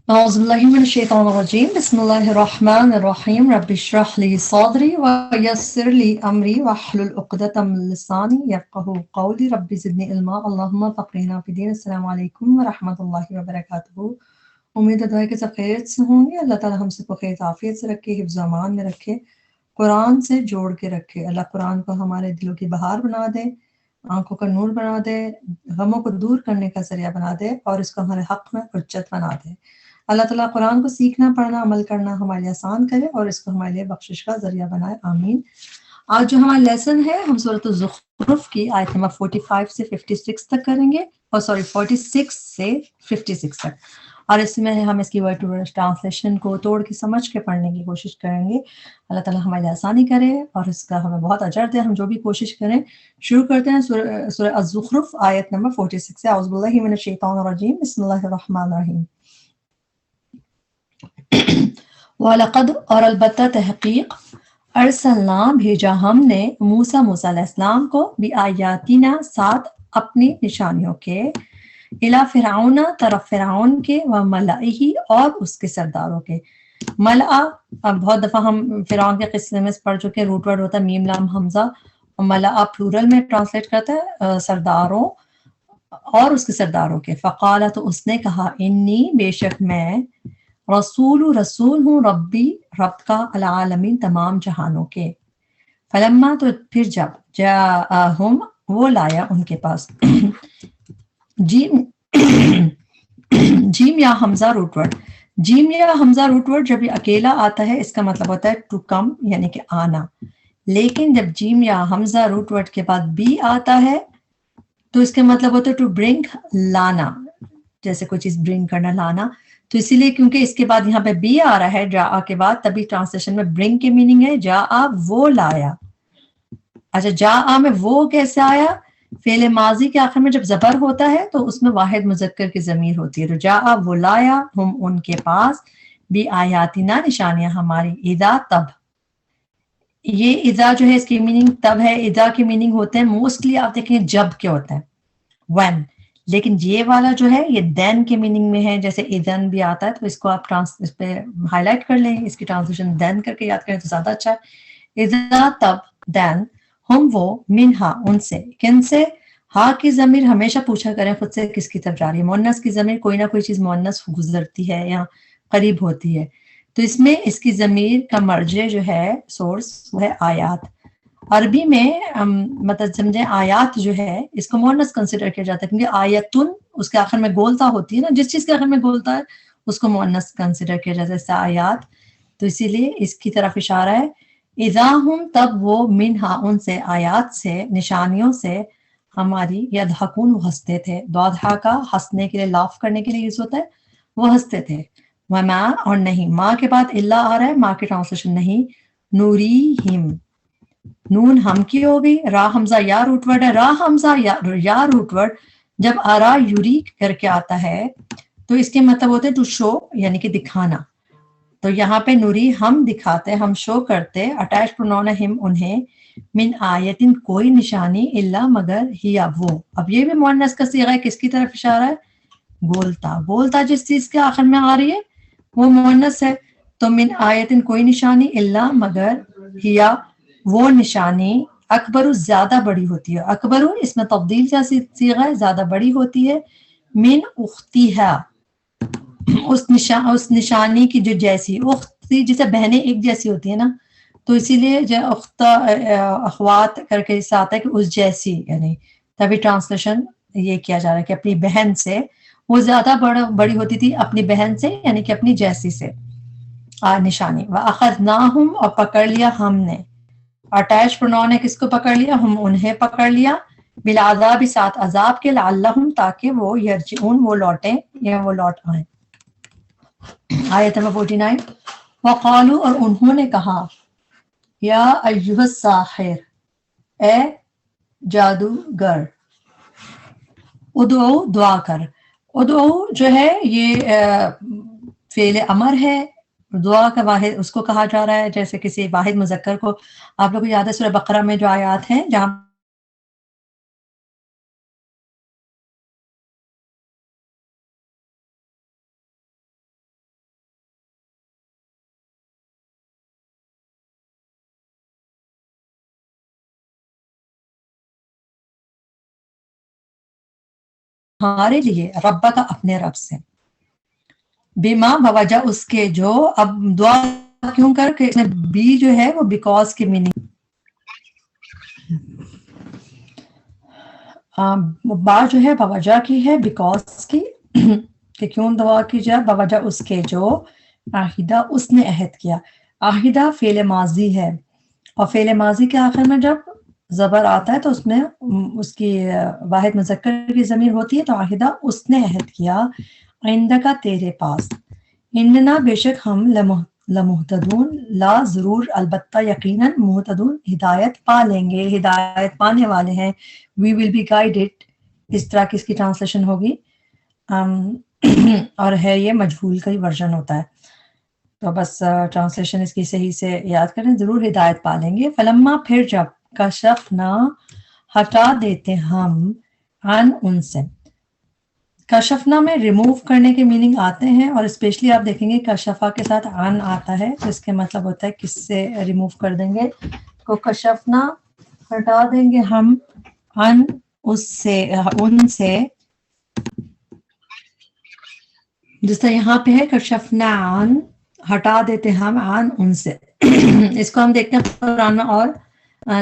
أعوذ بالله من الشيطان الرجيم بسم الله الرحمن الرحيم رب اشرح لي صدري ويسر لي أمري واحلل عقدة من لساني يفقهوا قولي رب زدني علما اللهم فقهنا في الدين السلام علیکم ورحمۃ اللہ وبرکاتہ۔ امید ہے کہ سب خیریت سے ہوں گے۔ اللہ تعالی ہم سب کو خیر عافیت سے رکھے، حفظ و امان میں رکھے، قرآن سے جوڑ کے رکھے۔ اللہ قرآن کو ہمارے دلوں کی بہار بنا دے، آنکھوں کا نور بنا دے، غموں کو دور کرنے کا ذریعہ بنا دے اور اس کو ہمارے حق میں حجت بنا دے۔ اللہ تعالیٰ قرآن کو سیکھنا، پڑھنا، عمل کرنا ہمارے لیے آسان کرے اور اس کو ہمارے لیے بخشش کا ذریعہ بنائے، آمین۔ آج جو ہمارا لیسن ہے ہم سورۃ الزخرف کی آیت نمبر 45 سے 56 تک کریں گے، اور 46 سے 56 تک، اور اس میں ہم اس کی ورڈ ٹو ورڈ ٹرانسلیشن کو توڑ کے سمجھ کے پڑھنے کی کوشش کریں گے۔ اللہ تعالیٰ ہمارے لیے آسانی کرے اور اس کا ہمیں بہت اجر دے، ہم جو بھی کوشش کریں۔ شروع کرتے ہیں سورۃ الزخرف آیت نمبر 46 سے۔ اعوذ باللہ من الشیطان الرجیم بسم اللہ الرحمن الرحیم۔ وَلَقَدْ اور البتہ تحقیق ارسلنا بھیجا ہم نے موسیٰ علیہ السلام کو بآیاتنا ساتھ اپنی نشانیوں کے، الی فرعون طرف فرعون کے، وملئہ اور اس کے سرداروں کے۔ ملأ، اب بہت دفعہ ہم فرعون کے قصے میں پڑھ چکے، روٹ ورڈ ہوتا ہے میم لام حمزہ، اور ملأ پلورل میں ٹرانسلیٹ کرتا ہے سرداروں اور اس کے سرداروں کے۔ فقال، تو اس نے کہا، انی بے شک میں، رسول ہوں، ربی رب کا، العالمین تمام جہانوں کے۔ فلما، تو پھر جب، جاءہم وہ لایا ان کے پاس، جیم جیم یا حمزہ روٹ ورڈ، جیم یا حمزہ روٹ ورڈ جب یہ اکیلا آتا ہے اس کا مطلب ہوتا ہے ٹو کم، یعنی کہ آنا، لیکن جب جیم یا حمزہ روٹ ورڈ کے بعد بی آتا ہے تو اس کا مطلب ہوتا ہے ٹو برنگ، لانا، جیسے کوئی چیز برنگ کرنا، لانا۔ تو اسی لیے کیونکہ اس کے بعد یہاں پہ بی آ رہا ہے جا کے بعد، تبھی ٹرانسلیشن میں برنگ کی میننگ ہے جا وہ لایا۔ اچھا، جا میں وہ کیسے آیا؟ فعل ماضی کے آخر میں جب زبر ہوتا ہے تو اس میں واحد مذکر کی ضمیر ہوتی ہے، تو جا وہ لایا، ہم ان کے پاس، بی آیاتنا نشانیاں ہماری، اذا تب، یہ اذا جو ہے اس کی میننگ تب ہے، اذا کی میننگ ہوتے ہیں موسٹلی آپ دیکھیں جب کے ہوتے ہیں، when، لیکن یہ والا جو ہے یہ دین کے میننگ میں ہے، جیسے اذن بھی آتا ہے، تو اس کو آپ اس پہ ہائی لائٹ کر لیں، اس کی ٹرانسلیشن دین کر کے یاد کریں تو زیادہ اچھا ہے۔ اذا تب، دین، ہم وہ، منہا ان سے، کن سے؟ ہا کی ضمیر ہمیشہ پوچھا کریں خود سے کس کی طرف جا رہی ہے، مؤنث کی ضمیر کوئی نہ کوئی چیز مؤنث گزرتی ہے یا قریب ہوتی ہے، تو اس میں اس کی ضمیر کا مرجع جو ہے، سورس، وہ ہے آیات۔ عربی میں مطلب سمجھیں آیات جو ہے اس کو مؤنث کنسیڈر کیا جاتا ہے، کیونکہ آیتن اس کے آخر میں گولتا ہوتی ہے نا، جس چیز کے آخر میں گولتا ہے اس کو مؤنث کنسیڈر کیا جاتا ہے، اس سے آیات، تو اسی لیے اس کی طرف اشارہ ہے۔ اذا ہم، تب وہ، منہا ان سے، آیات سے، نشانیوں سے، ہماری، یضحکون وہ ہنستے تھے، دوادھا کا ہنسنے کے لیے، لاف کرنے کے لیے یوز ہوتا ہے، وہ ہنستے تھے۔ وما، اور نہیں، ماں کے بعد اللہ آ رہا ہے، ماں کی ٹرانسلیشن نہیں، نوریہم، نون ہم کی ہوگی، را حمزہ یا روٹ ورڈ ہے، را حمزہ یا روٹ ورڈ جب آرا یوری کر کے آتا ہے تو اس کے مطلب ہوتے ہیں ٹو شو، یعنی کہ دکھانا، تو یہاں پہ نوری ہم دکھاتے، ہم شو کرتے، اٹیچ پرونون ہے ہم انہیں، من آیتن کوئی نشانی، الا مگر، ہیا وہ، اب یہ بھی مؤنث کا صیغہ ہے، کس کی طرف اشارہ ہے؟ گولتا، گولتا جس چیز کے آخر میں آ رہی ہے وہ مؤنث ہے، تو من آیتن کوئی نشانی، الا مگر، ہیا وہ نشانی، اکبر زیادہ بڑی ہوتی ہے، اکبر اس میں تفضیل کا صیغہ ہے، زیادہ بڑی ہوتی ہے، من اختیہا، اس نشانی کی جو جیسی، اختی جیسے بہنیں ایک جیسی ہوتی ہیں نا، تو اسی لیے جو اخوات کر کے اس آتا ہے کہ اس جیسی، یعنی تبھی ٹرانسلیشن یہ کیا جا رہا ہے کہ اپنی بہن سے، وہ زیادہ بڑی ہوتی تھی اپنی بہن سے، یعنی کہ اپنی جیسی سے، نشانی۔ وَأَخَذْنَاهُمْ، اور پکڑ لیا ہم نے، اٹیچ پرونون ہے، کس کو پکڑ لیا؟ ہم انہیں پکڑ لیا، بالعذاب ساتھ عذاب کے، لعلہم تاکہ وہ، یرجعون وہ لوٹیں یا وہ لوٹ آئیں۔ آیت نمبر 49، وقالو اور انہوں نے کہا، یا ایھا الساحر اے جادوگر، ادعو دعا کر، ادعو جو ہے یہ فعل امر ہے، دعا کا واحد اس کو کہا جا رہا ہے، جیسے کسی واحد مذکر کو، آپ لوگ کو یاد ہے سورہ بقرہ میں جو آیات ہیں جہاں تمہارے لیے ربا کا اپنے رب سے بما بوجہ اس کے جو اب دعا کیوں کر کہ بی جو ہے وہ بیکاز کی میننگ با جو ہے بوجہ کی ہے بیکاز کی کہ کیوں دعا کی جائے بوجہ اس کے جو عہدہ اس نے عہد کیا عہدہ فعل ماضی ہے اور فعل ماضی کے آخر میں جب زبر آتا ہے تو اس میں اس کی واحد مذکر کی ضمیر ہوتی ہے تو عہدہ اس نے عہد کیا عندک تیرے پاس اننا بے شک ہم لمحتدون لا ضرور البتہ یقیناً محتدون ہدایت پا لیں گے ہدایت پانے والے ہیں وی ول بی گائیڈڈ اس طرح کی اس کی ٹرانسلیشن ہوگی اور ہے یہ مجہول کا ہی ورژن ہوتا ہے تو بس ٹرانسلیشن اس کی صحیح سے یاد کریں ضرور ہدایت پا لیں گے فلما پھر جب کشفنا ہٹا دیتے ہم عن ان سے کشفنا میں ریموو کرنے کے میننگ آتے ہیں اور اسپیشلی آپ دیکھیں گے کشفا کے ساتھ عن آتا ہے تو اس کے مطلب ہوتا ہے کس سے ریموو کر دیں گے کو کشفنا ہٹا دیں گے ہم عن اس سے ان سے جس طرح یہاں پہ ہے کشفنا عن ہٹا دیتے ہم عن ان سے اس کو ہم دیکھتے ہیں قرآن اور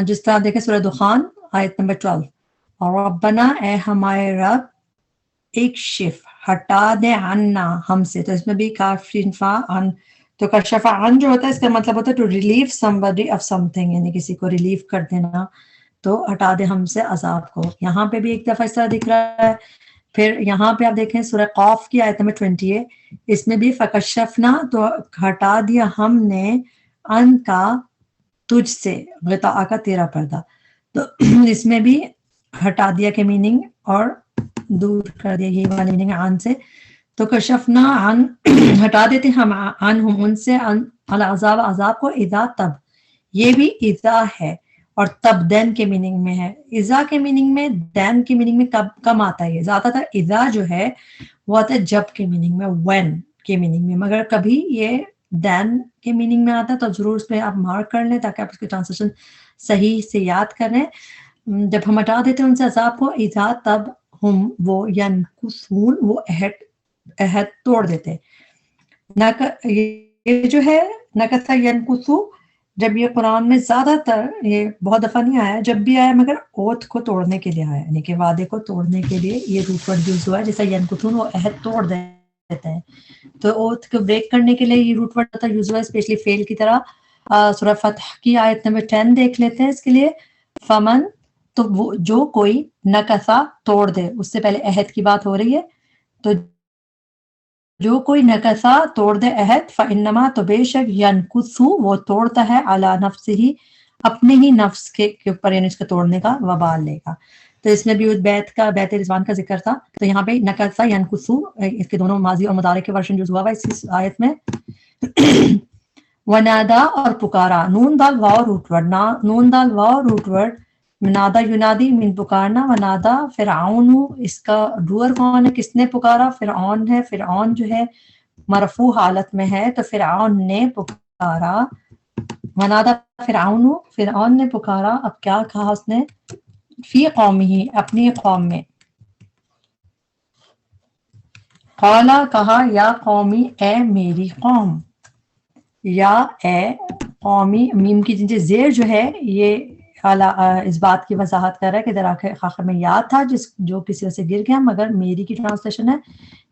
جس طرح دیکھیں سورہ دخان آیت نمبر 12 اور ربنا اے ہمارے رب ایک شف ہٹا دے عنا ہم سے تو اس میں بھی کاشفا عن تو کشفا عن جو ہوتا ہے اس کا مطلب ہوتا ہے to relieve somebody of something یعنی کسی کو ریلیو کر دینا تو ہٹا دے ہم سے عذاب کو یہاں پہ بھی ایک دفعہ اس طرح دکھ رہا ہے پھر یہاں پہ آپ دیکھیں سورہ قاف کی آیت نمبر 20 اس میں بھی فکشفنا تو ہٹا دیا ہم نے ان کا تجھ سے غطاء کا تیرا پردہ تو اس میں بھی ہٹا دیا کے میننگ اور دور کر دیا یہ والی میننگ عن سے تو کشفنا عن ہٹا دیتے ہم عنہم ان سے العذاب عذاب کو اذا تب یہ بھی اذا ہے اور تب دین کے میننگ میں ہے اذا کے میننگ میں دین کے میننگ میں کم آتا ہے زیادہ تر اذا جو ہے وہ آتا ہے جب کے میننگ میں when کے میننگ میں مگر کبھی یہ دین کے میننگ میں آتا ہے تو ضرور اس پہ آپ مارک کر لیں تاکہ آپ اس کی ٹرانسلیشن صحیح سے یاد کریں جب ہم ہٹا دیتے ہیں ان سے عذاب کو اذا تب ہم وہ ینکثون وہ عہد توڑ دیتے یہ جو ہے نکث ینکثو جب یہ قرآن میں زیادہ تر یہ بہت دفعہ نہیں آیا جب بھی آیا مگر اوتھ کو توڑنے کے لیے آیا یعنی کہ وعدے کو توڑنے کے لیے یہ روٹ ورڈ یوز ہوا ہے جیسا ینکثون وہ عہد توڑ دیتے ہیں تو اوتھ کو بریک کرنے کے لیے یہ روٹ ورڈ یوز ہوا ہے اسپیشلی فیل کی طرح سورہ فتح کی آیت نمبر 10 دیکھ لیتے ہیں اس کے لیے فمن تو وہ جو کوئی نکثا توڑ دے اس سے پہلے عہد کی بات ہو رہی ہے تو جو کوئی نکثا توڑ دے عہد فانما تو بے شک ینکثو وہ توڑتا ہے علی نفسہ اپنے ہی نفس کے اوپر یعنی اس کا توڑنے کا وبال لے گا تو اس میں بھی بیت رضوان کا ذکر تھا تو یہاں پہ نکثا ینکثو اس کے دونوں ماضی اور مضارع کے ورژن جو ہوا ہے اس آیت میں ونادا اور پکارا نون دال واو روٹ ورڈ نون دال واو روٹ ورڈ نادا ینادی من پکارنا ونادا فرعون اس کا ڈوئر کون ہے کس نے پکارا فرعون ہے فرعون جو ہے مرفوع حالت میں ہے تو فرعون نے پکارا ونادا فرعون نے پکارا اب کیا کہا اس نے فی قومہ اپنی قوم میں قالا کہا یا قومی اے میری قوم یا اے قومی میم کی جنجے زیر جو ہے یہ اس بات کی وضاحت کر رہا ہے کہ در آخر میں یاد تھا جو کسی سے گر گیا مگر میری کی ٹرانسلیشن ہے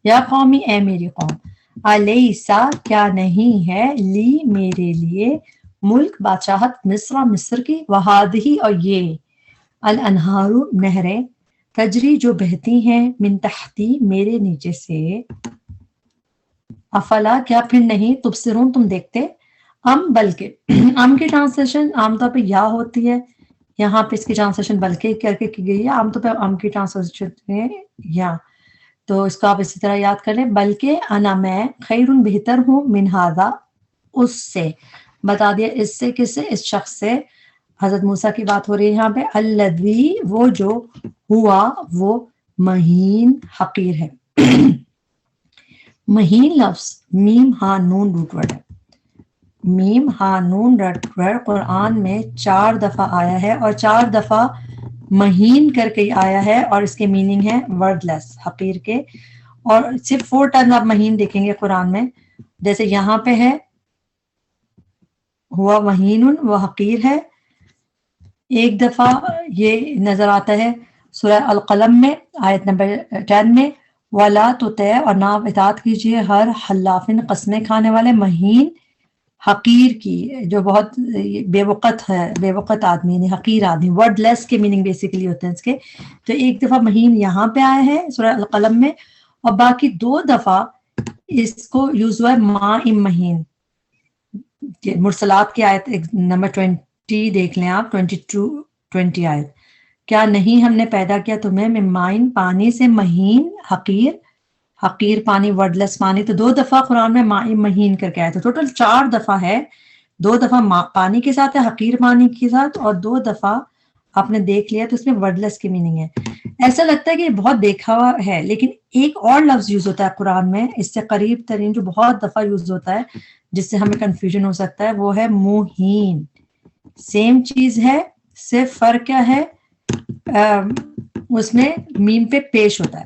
یا قومی اے میری قوم الیسا کیا نہیں ہے لی میرے لیے ملک بادشاہت مصر کی وہادہی اور یہ الانہار نہریں تجری جو بہتی ہیں من تحتی میرے نیچے سے افلا کیا پھر نہیں تبصرون تم دیکھتے بلکہ کی ٹرانسلیشن عام طور پہ یا ہوتی ہے یہاں پہ اس کی ٹرانسلیشن بلکہ کر کے کی گئی ہے عام طور پہ کی ٹرانسلیشن یا تو اس کو آپ اسی طرح یاد کر لیں بلکہ انا میں خیر بہتر ہوں من ھذا اس سے بتا دیا اس سے کس سے اس شخص سے حضرت موسیٰ کی بات ہو رہی ہے یہاں پہ الذی وہ جو ہوا وہ مہین حقیر ہے مہین لفظ میم ہا نون روٹ ورڈ ہے میم ہا نون روٹ ورڈ قرآن میں 4 دفعہ آیا ہے اور 4 دفعہ مہین کر کے آیا ہے اور اس کے میننگ ہے ورڈ لیس، حقیر کے. اور صرف 4 ٹائم آپ مہین دیکھیں گے قرآن میں. جیسے یہاں پہ ہے ہوا مہین، وہ حقیر ہے. ایک دفعہ یہ نظر آتا ہے سورہ القلم میں آیت نمبر 10 میں، وَلَا تُطِعْ، اور نہ اطاعت کیجیے ہر حلافن، قسمیں کھانے والے، مہین، حقیر کی، جو بہت بے وقت ہے، بے وقت آدمی، یعنی حقیر آدمی. ورڈ لیس کے میننگ بیسیکلی ہوتے ہیں اس کے. تو ایک دفعہ مہین یہاں پہ آیا ہے سورہ القلم میں، اور باقی 2 دفعہ اس کو یوز ہوا ہے ماء مہین. مرسلات کی آیت نمبر 20 دیکھ لیں آپ، 22-20 آیت. کیا نہیں ہم نے پیدا کیا تمہیں من مائن، پانی سے، مہین، حقیر. حقیر پانی، ورڈ لیس پانی. تو 2 دفعہ قرآن میں ماء مہین کر کے آیا تھا. ٹوٹل 4 دفعہ ہے. 2 دفعہ پانی کے ساتھ ہے، حقیر پانی کے ساتھ، اور 2 دفعہ آپ نے دیکھ لیا تو اس میں ورڈ لیس کی میننگ ہے. ایسا لگتا ہے کہ یہ بہت دیکھا ہوا ہے، لیکن ایک اور لفظ یوز ہوتا ہے قرآن میں اس سے قریب ترین، جو بہت دفعہ یوز ہوتا ہے، جس سے ہمیں کنفیوژن ہو سکتا ہے، وہ ہے موہین. سیم چیز ہے، صرف فرق کیا ہے، اس میں میم پہ پیش ہوتا ہے،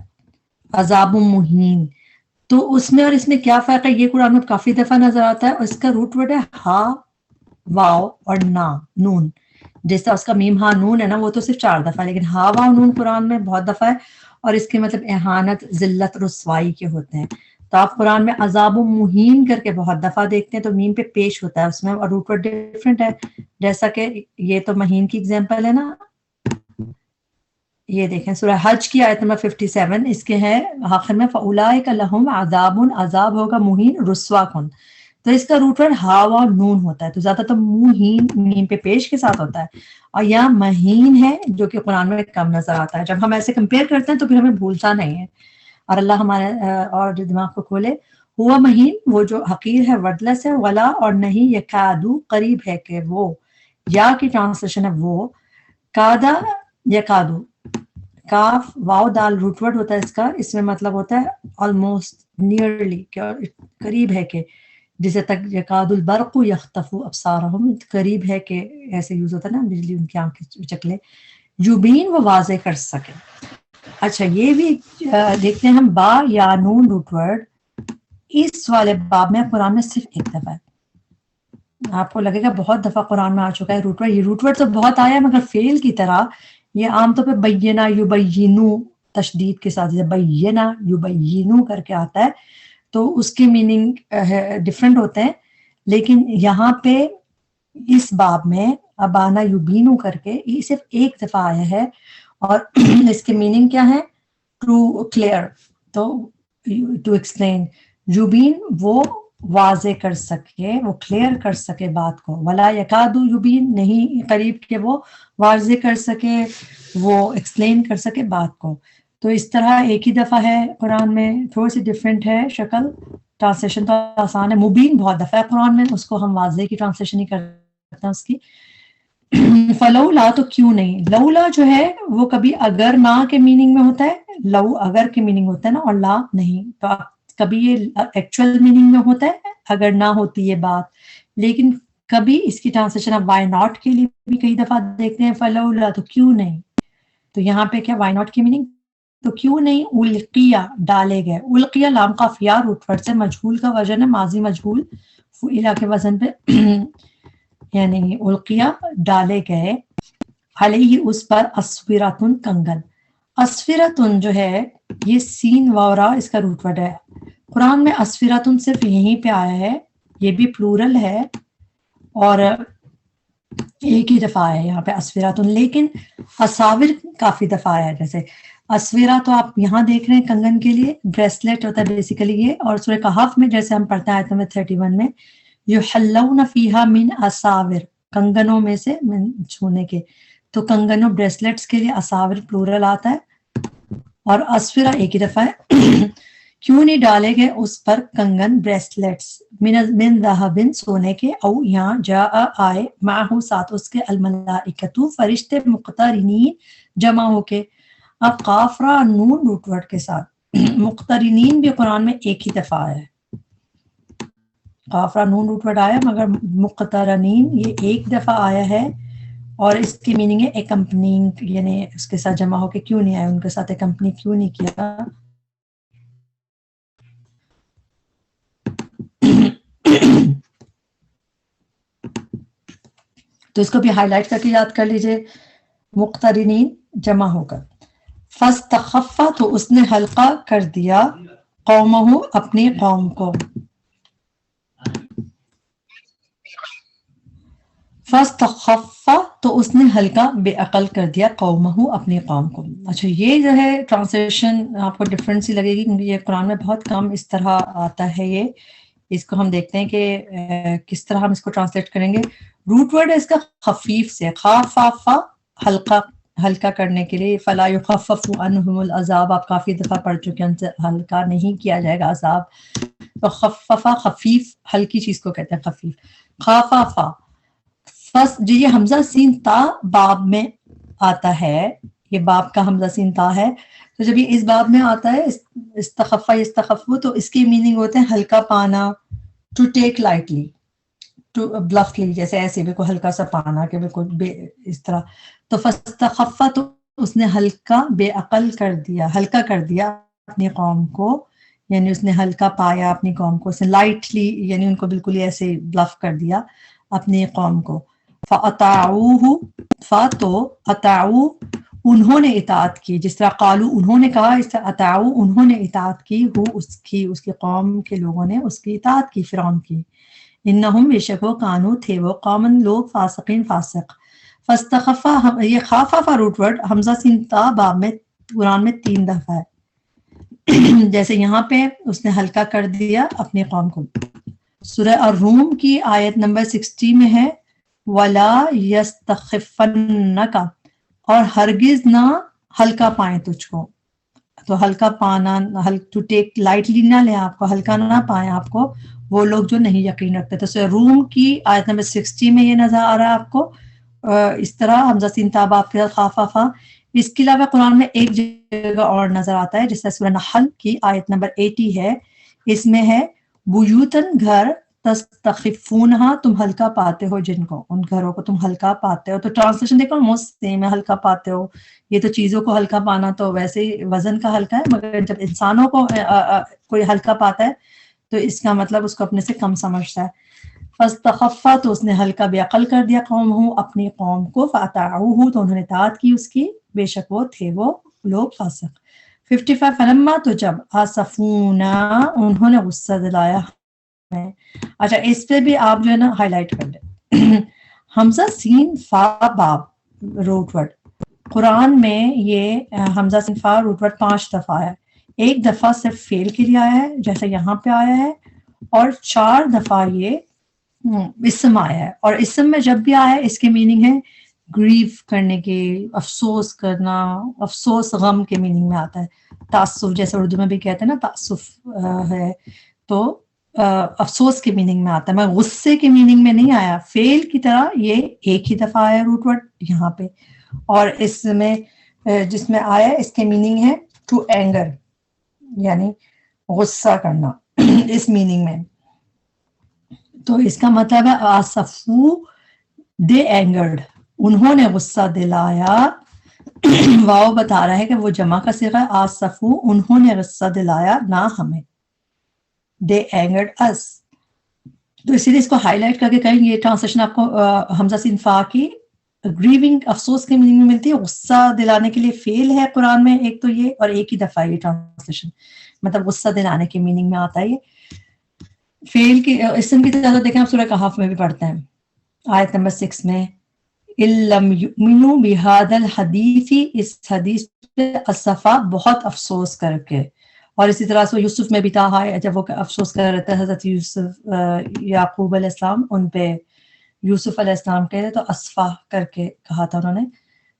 عذاب مہین. تو اس میں اور اس میں کیا فرق ہے، یہ قرآن میں کافی دفعہ نظر آتا ہے. اور اس کا روٹ ورڈ ہے ہا، واو اور نا، نون. جیسا اس کا میم ہا نون ہے نا، وہ تو صرف 4 دفعہ، لیکن ہا واو نون قرآن میں بہت دفعہ ہے. اور اس کے مطلب اہانت، ذلت، رسوائی کے ہوتے ہیں. تو آپ قرآن میں عذاب مہین کر کے بہت دفعہ دیکھتے ہیں، تو میم پہ پیش ہوتا ہے اس میں، اور روٹ ورڈ ڈفرینٹ ہے. جیسا کہ یہ تو مہین کی اگزامپل ہے نا. یہ دیکھیں سورہ حج کی آیت نمبر 57، اس کے ہے آخر میں فَأُولَٰئِكَ لَهُمْ عَذَابٌ، عذاب ہوگا مہین، رسوا کن. تو اس کا روٹ ورڈ ہا و نون ہوتا ہے، تو زیادہ تو مہین میم پہ پیش کے ساتھ ہوتا ہے. اور یہاں مہین ہے جو کہ قرآن میں کم نظر آتا ہے. جب ہم ایسے کمپیئر کرتے ہیں تو پھر ہمیں بھولتا نہیں ہے، اور اللہ ہمارے اور دماغ کو کھولے. ہوا مہین وہ جو حقیر ہے، ورڈلیس ہے. ولا اور نہیں، یکادو قریب ہے کہ وہ، یا کی ٹرانسلیشن ہے وہ، کادا یکادو، کاف واو دال روٹ ورڈ ہوتا ہے اس کا. اس میں مطلب ہوتا ہے آلموسٹ، نیئرلی، قریب ہے کہ، جسے تک یکاد البرق یخطف ابصارہم، قریب ہے کہ، ایسے یوز ہوتا ہے نا، بجلی ان کی آنکھیں چکلے. یوبین وہ واضح کر سکے. اچھا یہ بھی دیکھتے ہیں ہم، با یا نون روٹ ورڈ اس والے باب میں قرآن میں صرف 1 دفعہ ہے. آپ کو لگے گا بہت دفعہ قرآن میں آ چکا ہے روٹ ورڈ. یہ روٹ ورڈ تو بہت آیا ہے، مگر فعل کی طرح یہ عام طور پہ بینا، یبینو تشدید کے ساتھ، جیسے بینا یبینو کر کے آتا ہے، تو اس کے میننگ ڈفرینٹ ہوتے ہیں. لیکن یہاں پہ اس باب میں ابانا یبینو کر کے یہ صرف 1 دفعہ آیا ہے. اور اس کے میننگ کیا ہے، ٹو کلیئر، تو ٹو ایکسپلین. یبین وہ واضح کر سکے، وہ کلیئر کر سکے بات کو. ولا یکادو یبین، نہیں قریب کہ وہ واضح کر سکے، وہ ایکسپلین کر سکے بات کو. تو اس طرح 1 ہی دفعہ ہے قرآن میں، تھوڑی سی ڈفرینٹ ہے شکل. ٹرانسلیشن تو آسان ہے. مبین بہت دفعہ ہے قرآن میں، اس کو ہم واضح کی ٹرانسلیشن ہی کرتے ہیں اس کی. فلولا تو کیوں نہیں. لولا جو ہے وہ کبھی اگر نہ کے میننگ میں ہوتا ہے، لو اگر کے میننگ ہوتا ہے نا، اور لا نہیں. تو کبھی یہ ایکچوئل میننگ میں ہوتا ہے اگر نہ ہوتی یہ بات، لیکن کبھی اس کی ٹرانسلیشن آپ وائی ناٹ کے لیے بھی کئی دفعہ دیکھتے ہیں، فلولا تو کیوں نہیں. تو یہاں پہ کیا وائی ناٹ کی میننگ، تو کیوں نہیں. القیا ڈالے گئے، القیا لام قاف یا روٹ ورڈ سے، مجہول کا وزن ہے، ماضی مجہول، فعیلہ کے وزن پہ، یعنی القیا ڈالے گئے، علیہ اس پر، اسفراتن کنگن. اسفراتن جو ہے یہ سین وورا اس کا روٹ ورڈ ہے. قرآن میں اسفراتن صرف یہیں پہ آیا ہے، یہ بھی پلورل ہے، اور 1 ہی دفعہ آیا ہے یہاں پہ اسفراتن. لیکن اساور کافی دفعہ آیا ہے. جیسے اسفرا تو آپ یہاں دیکھ رہے ہیں کنگن کے لیے، بریسلیٹ ہوتا ہے بیسیکلی یہ. اور سورہ کہف میں جیسے ہم پڑھتے ہیں آیت نمبر 31 میں، یحلون فیہا من اساور، کنگنوں میں سے، من چھونے کے. تو کنگنوں بریسلیٹس کے لیے اساور پلورل آتا ہے، اور اسفرا 1 ہی دفعہ ہے. کیوں نہیں ڈالے گئے اس پر کنگن، بریسلیٹس، من ذہبن سونے کے، او یہاں جاء آئے، معہو ساتھ اس کے، الملائکۃ فرشتے، مقترنین جمع ہو کے. اب قاف را نون روٹ ورڈ کے ساتھ. مقترنین بھی قرآن میں 1 ہی دفعہ آیا ہے. قاف را نون روٹ ورڈ آیا، مگر مقترنین یہ 1 دفعہ آیا ہے. اور اس کی میننگ ہے اکمپنینگ، یعنی اس کے ساتھ جمع ہو کے کیوں نہیں آئے، ان کے ساتھ اکمپنی کیوں نہیں کیا. تو اس کو بھی ہائی لائٹ کر کے یاد کر لیجئے. مقترنین جمع ہو کر. فاستخف تو اس نے ہلکا کر دیا قومہ اپنی قوم کو. فاستخف تو اس نے ہلکا بے عقل کر دیا قومہ اپنی قوم کو. اچھا یہ جو ہے ٹرانسلیشن آپ کو ڈفرینٹ سی لگے گی کیونکہ یہ قرآن میں بہت کم اس طرح آتا ہے. یہ اس کو ہم دیکھتے ہیں کہ کس طرح ہم اس کو ٹرانسلیٹ کریں گے. روٹ ورڈ ہے اس کا خفیف سے، خافافا ہلکا ہلکا کرنے کے لیے. فلا یخفف عنہم العذاب، آپ کافی دفعہ پڑھ چکے ہیں، ان سے ہلکا نہیں کیا جائے گا عذاب. تو خففا خفیف، ہلکی چیز کو کہتے ہیں خفیف. خافافا فس جو یہ حمزہ سین تا باب میں آتا ہے، یہ باب کا حمزہ سین تا ہے. تو جب یہ اس باب میں آتا ہے استخفا استخفو، تو اس کی میننگ ہوتے ہیں ہلکا پانا، ٹو ٹیک لائٹلی، ٹو بلفلی، جیسے ایسے بھی کوئی ہلکا سا پانا کہ بالکل اس طرح. تو فاستخفا تو اس نے ہلکا بے عقل کر دیا، ہلکا کر دیا اپنی قوم کو، یعنی اس نے ہلکا پایا اپنی قوم کو، اس نے لائٹلی یعنی ان کو بالکل ایسے بلف کر دیا اپنی قوم کو. فَأَطَاعُوهُ فَتو اطاعو انہوں نے اطاعت کی، جس طرح قالو انہوں نے کہا، اس طرح اطاعو انہوں نے اطاعت کی، ہو اس کی قوم کے لوگوں نے اس کی اطاعت کی، فرعون کی. انہم بے شک وہ کانو تھے وہ قومن لوگ فاسقین فاسق. فاستخفا یہ خافافا روٹ ورڈ حمزہ سین تا باب میں قرآن میں 3 دفعہ ہے. جیسے یہاں پہ اس نے ہلکا کر دیا اپنی قوم کو. سورہ الروم کی آیت نمبر 60 میں ہے وَلَا يَسْتَخِفَّنَّكَ، اور ہرگز نہ ہلکا پائیں تجھ کو. تو ہلکا پانا، ٹو ٹیک لائٹلی نہ لیں، آپ کو ہلکا نہ پائیں آپ کو وہ لوگ جو نہیں یقین رکھتے. تو سورہ روم کی آیت نمبر 60 میں یہ نظر آ رہا ہے آپ کو اس طرح حمزہ سین تا باب کے ساتھ خافافا. اس کے علاوہ قرآن میں ایک جگہ اور نظر آتا ہے جس طرح سورہ نحل کی آیت نمبر 80 ہے، اس میں ہے بیوتن گھر تستخفونہا تم ہلکا پاتے ہو جن کو، ان گھروں کو تم ہلکا پاتے ہو. تو ٹرانسلیشن دیکھو موسٹ سیم ہے، ہلکا پاتے ہو. یہ تو چیزوں کو ہلکا پانا تو ویسے ہی وزن کا ہلکا ہے، مگر جب انسانوں کو کوئی ہلکا پاتا ہے تو اس کا مطلب اس کو اپنے سے کم سمجھتا ہے. فاستخفا تو اس نے ہلکا بے عقل کر دیا قومہ اپنی قوم کو. فاطاعوہ تو انہوں نے اطاعت کی اس کی، بے شک وہ تھے وہ لوگ فاسق. 55 فلما تو جب آسفونا انہوں نے غصہ دلایا ہمیں. اچھا اس پہ بھی آپ جو ہے نا ہائی لائٹ کر لیں. حمزہ سین فا باب روٹ ورڈ قرآن میں یہ حمزہ سین فا روٹ ورڈ 5 دفعہ آیا ہے. ایک دفعہ صرف فعل کے لیے آیا ہے جیسے یہاں پہ آیا ہے، اور 4 دفعہ یہ اسم آیا ہے. اور اسم میں جب بھی آیا ہے اس کی میننگ ہے گریو کرنے کی، افسوس کرنا، افسوس غم کے میننگ میں آتا ہے. تعصف جیسے اردو میں بھی کہتے ہیں نا تعصف ہے، تو افسوس کے میننگ میں آتا ہے، میں غصے کے میننگ میں نہیں آیا. فعل کی طرح یہ ایک ہی دفعہ آیا روٹ ورڈ یہاں پہ، اور اس میں جس میں آیا اس کے میننگ ہے ٹو اینگر، یعنی غصہ کرنا اس میننگ میں. تو اس کا مطلب ہے آسفو دے اینگرڈ، انہوں نے غصہ دلایا. واو بتا رہا ہے کہ وہ جمع کا صیغہ ہے، آسفو انہوں نے غصہ دلایا نہ ہمیں، دے اینگرڈ اس. تو اسی لیے اس کو ہائی لائٹ کر کے کہیں یہ ٹرانسلیشن آپ کو حمزہ سین فا کی گریونگ افسوس کے میننگ میں ملتی ہے. غصہ دلانے کے لیے فعل ہے قرآن میں ایک تو یہ، اور ایک ہی دفعہ یہ ٹرانسلیشن مطلب غصہ دلانے کے میننگ میں آتا ہے. یہ فعل کی اسم کی طرح دیکھیں آپ سورہ کہف میں بھی پڑھتے ہیں آیت نمبر 6 میں اِلَّمْ يُؤْمِنُوا بِهَذَا الْحَدِيثِ، اس حدیث پہ اسفا بہت افسوس کر کے. اور اسی طرح سے یوسف میں بھی تھا جب وہ افسوس کر رہے تھے حضرت یوسف یعقوب علیہ السلام ان پہ، یوسف علیہ السلام کہہ رہے تو اسفا کر کے کہا تھا انہوں نے،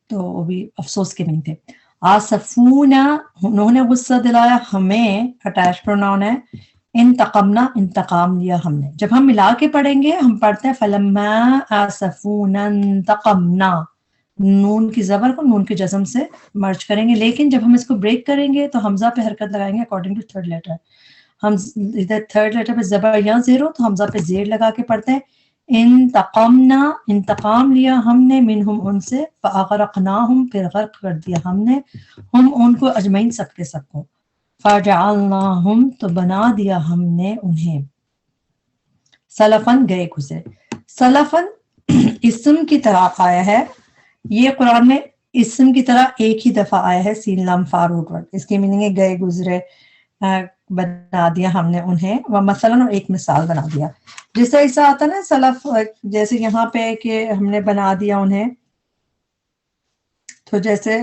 تو وہ بھی افسوس کے نہیں تھے. آسفونا انہوں نے غصہ دلایا ہمیں، اٹیچ پروناؤن ہے. انتقمنا انتقام لیا ہم نے. جب ہم ملا کے پڑھیں گے ہم پڑھتے ہیں فلما آسفونا انتقمنا، نون کی زبر کو نون کے جزم سے مرج کریں گے. لیکن جب ہم اس کو بریک کریں گے تو حمزہ پہ حرکت لگائیں گے اکارڈنگ ٹو تھرڈ لیٹر. ہم ادھر تھرڈ لیٹر پہ زبر یا زیر ہو تو حمزہ پہ زیر لگا کے پڑھتے ہیں انتقمنا انتقام لیا ہم نے منہم ان سے فاغرقناہم پھر غرق کر دیا ہم نے ہم ان کو اجمعین سب کے سب کو فجعلناہم تو بنا دیا ہم نے انہیں سلفن گئے گزرے سلفن اسم کی طرح آیا ہے یہ قرآن میں اسم کی طرح ایک ہی دفعہ آیا ہے سین لام فا روٹ ورڈ اس کی میننگ ہے گئے گزرے بنا دیا ہم نے انہیں وہ مثلاً اور ایک مثال بنا دیا جس طرح ایسا آتا نا سلف جیسے یہاں پہ کہ ہم نے بنا دیا انہیں تو جیسے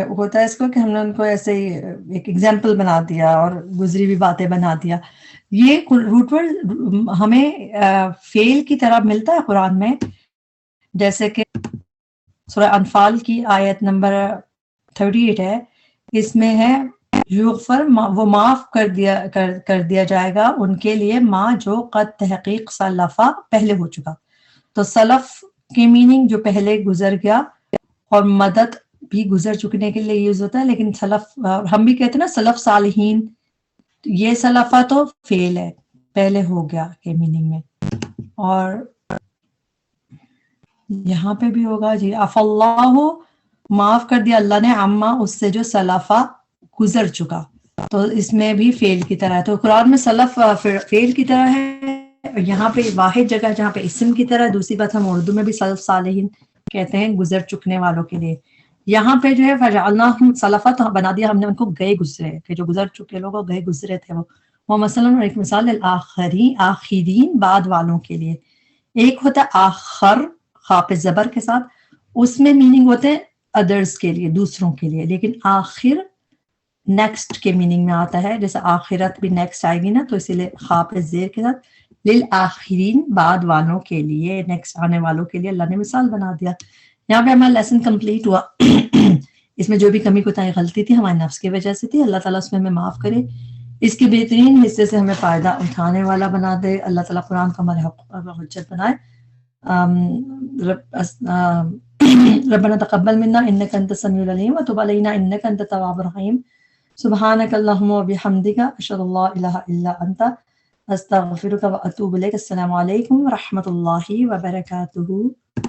ہوتا ہے اس کو کہ ہم نے ان کو ایسے ہی ایک ایگزامپل بنا دیا اور گزری ہوئی باتیں بنا دیا یہ روٹ ورڈ ہمیں فعل کی طرح ملتا ہے قرآن میں جیسے کہ سورہ انفال کی آیت نمبر 38 ہے اس میں ہے یغفر وہ معاف کر دیا جائے گا ان کے لیے ما جو قد تحقیق سلفا پہلے ہو چکا تو سلف کی میننگ جو پہلے گزر گیا اور مدد بھی گزر چکنے کے لیے یوز ہوتا ہے لیکن سلف ہم بھی کہتے ہیں نا سلف صالحین یہ سلفا تو فعل ہے پہلے ہو گیا کے میننگ میں اور یہاں پہ بھی ہوگا جی عف اللہ معاف کر دیا اللہ نے عما اس سے جو سلفا گزر چکا تو اس میں بھی فعل کی طرح ہے تو قرآن میں سلف فعل کی طرح ہے یہاں پہ واحد جگہ جہاں پہ اسم کی طرح دوسری بات ہم اردو میں بھی سلف صالحین کہتے ہیں گزر چکنے والوں کے لیے یہاں پہ جو ہے فجعلناہم سلفا تو بنا دیا ہم نے ان کو گئے گزرے کہ جو گزر چکے لوگ گئے گزرے تھے وہ مثلاً ایک مثال آخرین بعد والوں کے لیے ایک ہوتا ہے آخر خاف زبر کے ساتھ اس میں میننگ ہوتے ہیں ادرس کے لیے دوسروں کے لیے لیکن آخر نیکسٹ کے میننگ میں آتا ہے جیسے آخرت بھی نیکسٹ آئے گی نا تو اسی لیے خاف زیر کے ساتھ للآخرین بعد والوں کے لیے نیکسٹ آنے والوں کے لیے اللہ نے مثال بنا دیا یہاں پہ ہمارا لیسن کمپلیٹ ہوا اس میں جو بھی کمی کوتاہی غلطی تھی ہمارے نفس کی وجہ سے تھی اللہ تعالیٰ اس میں ہمیں معاف کرے اس کے بہترین حصے سے ہمیں فائدہ اٹھانے والا بنا دے اللہ تعالیٰ قرآن کو ہمارے حق حجت بنائے ربنا تقبل منا انك انت السميع العليم وتب علينا انك انت التواب الرحيم سبحانك اللهم وبحمدك اشهد ان لا اله الا انت استغفرك واتوب اليك السلام عليكم ورحمة الله وبركاته